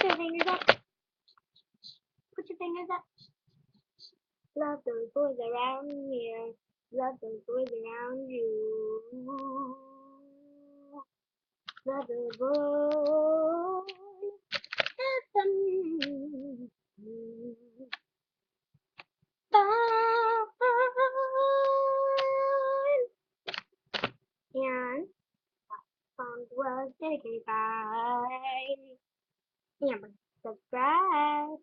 your fingers up. Put your fingers up. Love those boys around here. Love those boys around you. Love those boys. Anthem. And song was dedicated by Amber. Subscribe.